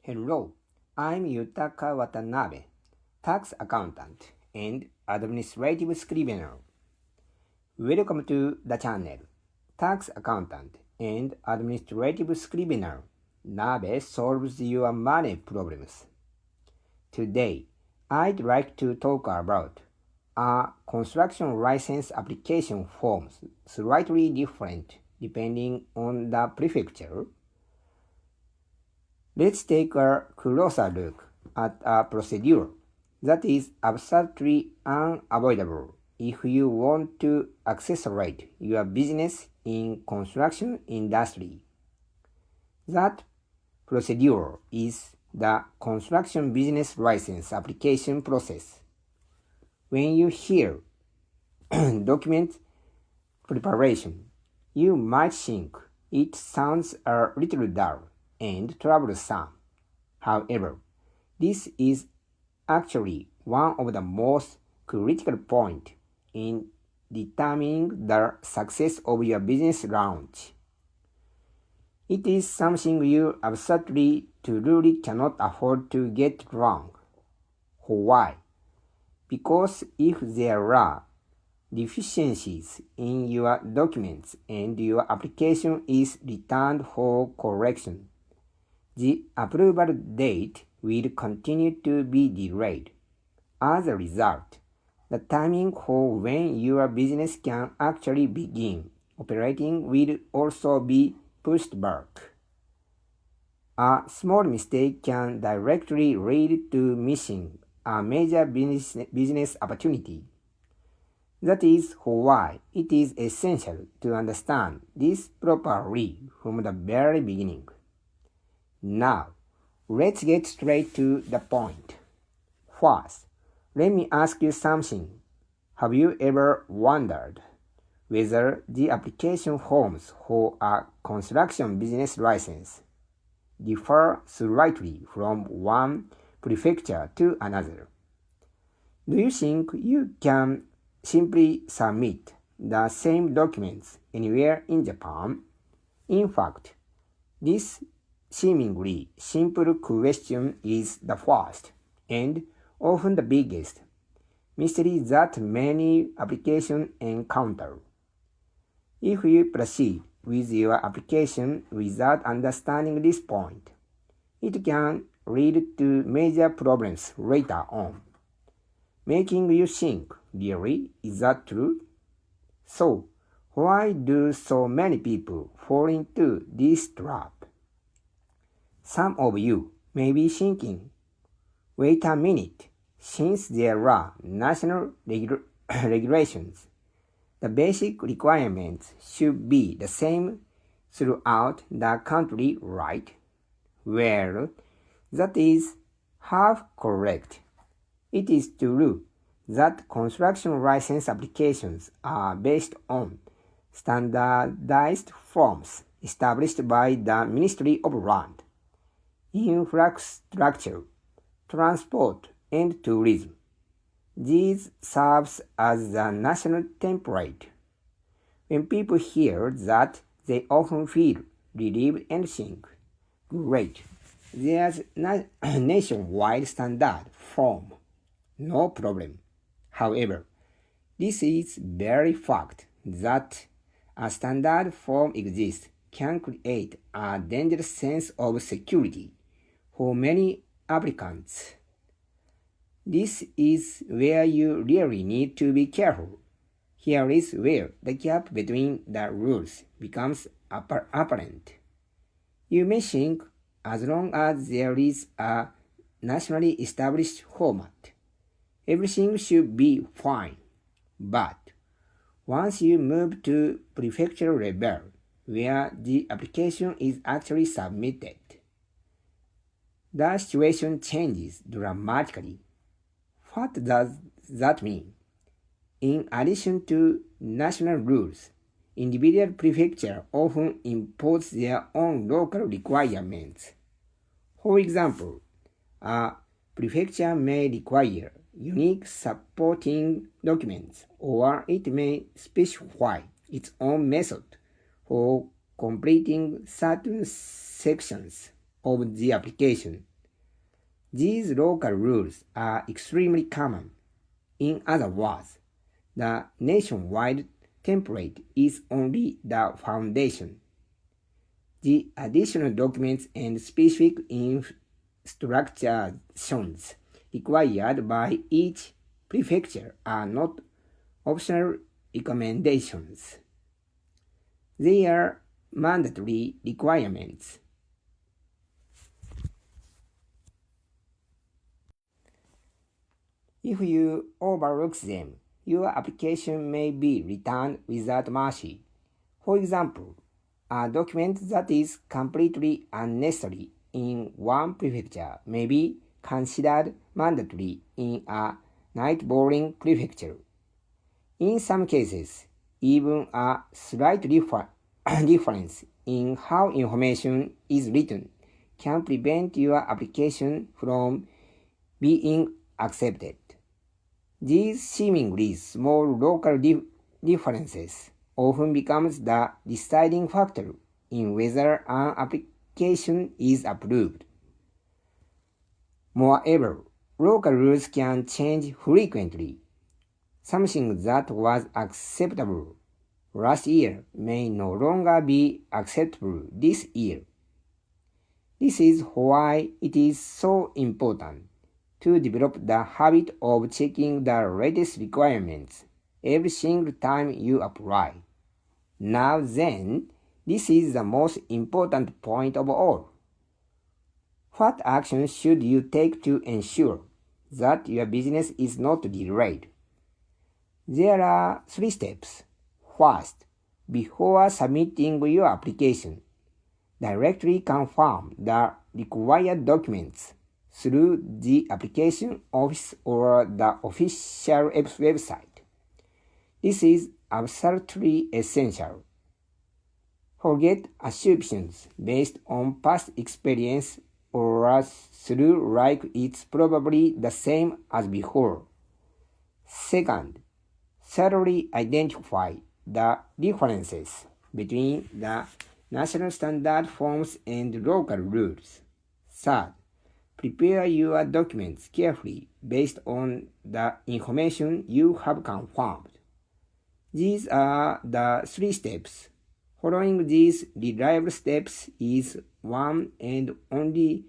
Hello, I'm Yutaka Watanabe, tax accountant and administrative scrivener. Welcome to the channel, Tax Accountant and Administrative Scrivener. Nabe solves your money problems. Today, I'd like to talk about a construction license application forms slightly different depending on the prefecture. Let's take a closer look at a procedure that is absolutely unavoidable if you want to accelerate your business in construction industry. That procedure is the construction business license application process. When you hear document preparation, you might think it sounds a little dull and troublesome. However, this is actually one of the most critical points in determining the success of your business launch. It is something you absolutely truly cannot afford to get wrong. Why? Because if there are deficiencies in your documents and your application is returned for correction, the approval date will continue to be delayed. As a result, the timing for when your business can actually begin operating will also be pushed back. A small mistake can directly lead to missing a major business opportunity. That is why it is essential to understand this properly from the very beginning. Now, let's get straight to the point. First, let me ask you something. Have you ever wondered whether the application forms for a construction business license differ slightly from one prefecture to another? Do you think you can simply submit the same documents anywhere in Japan? In fact, this seemingly simple question is the first and often the biggest mystery that many applications encounter. If you proceed with your application without understanding this point, it can lead to major problems later on, making you think, really, is that true? So, why do so many people fall into this trap? Some of you may be thinking, wait a minute, since there are national regulations, the basic requirements should be the same throughout the country, right? Well, that is half correct. It is true that construction license applications are based on standardized forms established by the Ministry of Land, Infrastructure, Transport, and Tourism. These serves as the national template. When people hear that, they often feel relieved and think, great, there's a nationwide standard form. No problem. However, this is very fact that a standard form exists can create a dangerous sense of security for many applicants. This is where you really need to be careful. Here is where the gap between the rules becomes apparent. You may think, as long as there is a nationally established format, everything should be fine. But once you move to prefecture level, where the application is actually submitted, the situation changes dramatically. What does that mean? In addition to national rules, individual prefectures often impose their own local requirements. For example, a prefecture may require unique supporting documents, or it may specify its own method for completing certain sections of the application. These local rules are extremely common. In other words, the nationwide template is only the foundation. The additional documents and specific instructions required by each prefecture are not optional recommendations. They are mandatory requirements. If you overlook them, your application may be returned without mercy. For example, a document that is completely unnecessary in one prefecture may be considered mandatory in a neighboring prefecture. In some cases, even a slight difference in how information is written can prevent your application from being accepted. These seemingly small local differences often becomes the deciding factor in whether an application is approved. Moreover, local rules can change frequently. Something that was acceptable last year may no longer be acceptable this year. This is why it is so important to develop the habit of checking the latest requirements every single time you apply. Now then, this is the most important point of all. What actions should you take to ensure that your business is not delayed? There are 3 steps. First, before submitting your application, directly confirm the required documents through the application office or the official website. This is absolutely essential. Forget assumptions based on past experience or through like it's probably the same as before. Second, thoroughly identify the differences between the national standard forms and local rules. Third, prepare your documents carefully based on the information you have confirmed. These are the 3 steps. Following these reliable steps is one and only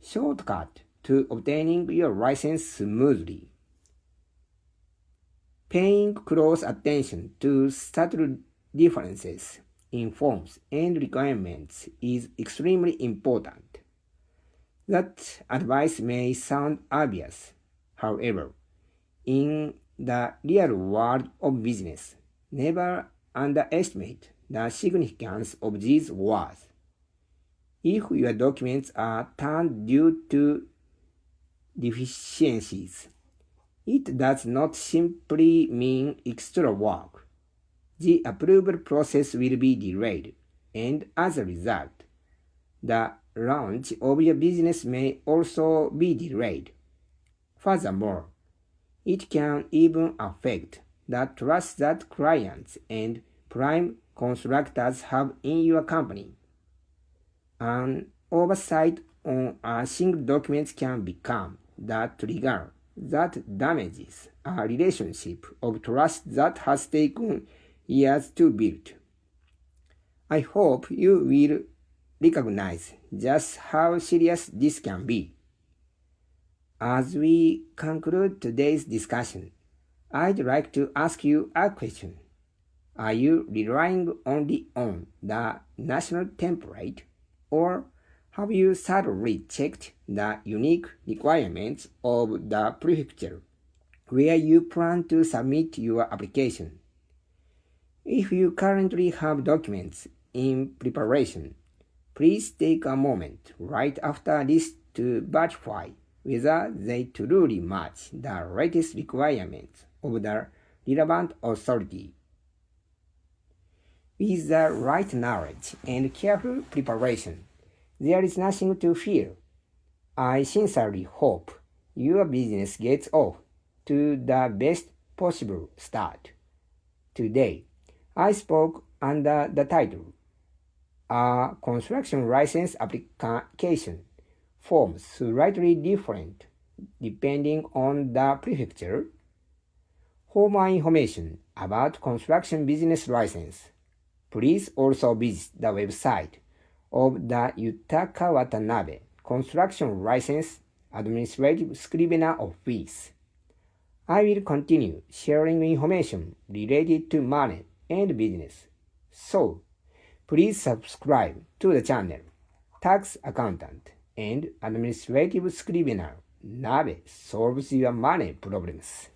shortcut to obtaining your license smoothly. Paying close attention to subtle differences in forms and requirements is extremely important. That advice may sound obvious. However, in the real world of business, never underestimate the significance of these words. If your documents are turned due to deficiencies, it does not simply mean extra work. The approval process will be delayed, and as a result, the launch of your business may also be delayed. Furthermore, it can even affect the trust that clients and prime contractors have in your company. An oversight on a single document can become the trigger that damages a relationship of trust that has taken years to build. I hope you will recognize just how serious this can be. As we conclude today's discussion, I'd like to ask you a question. Are you relying only on the national template, or have you thoroughly checked the unique requirements of the prefecture where you plan to submit your application? If you currently have documents in preparation, please take a moment right after this to verify whether they truly match the latest requirements of the relevant authority. With the right knowledge and careful preparation, there is nothing to fear. I sincerely hope your business gets off to the best possible start. Today, I spoke under the title, A Construction License Application forms slightly different depending on the prefecture. For more information about construction business license, please also visit the website of the Yutaka Watanabe Construction License Administrative Scrivener Office. I will continue sharing information related to money and business. So, please subscribe to the channel Tax Accountant and Administrative Scrivener Nabe solves your money problems.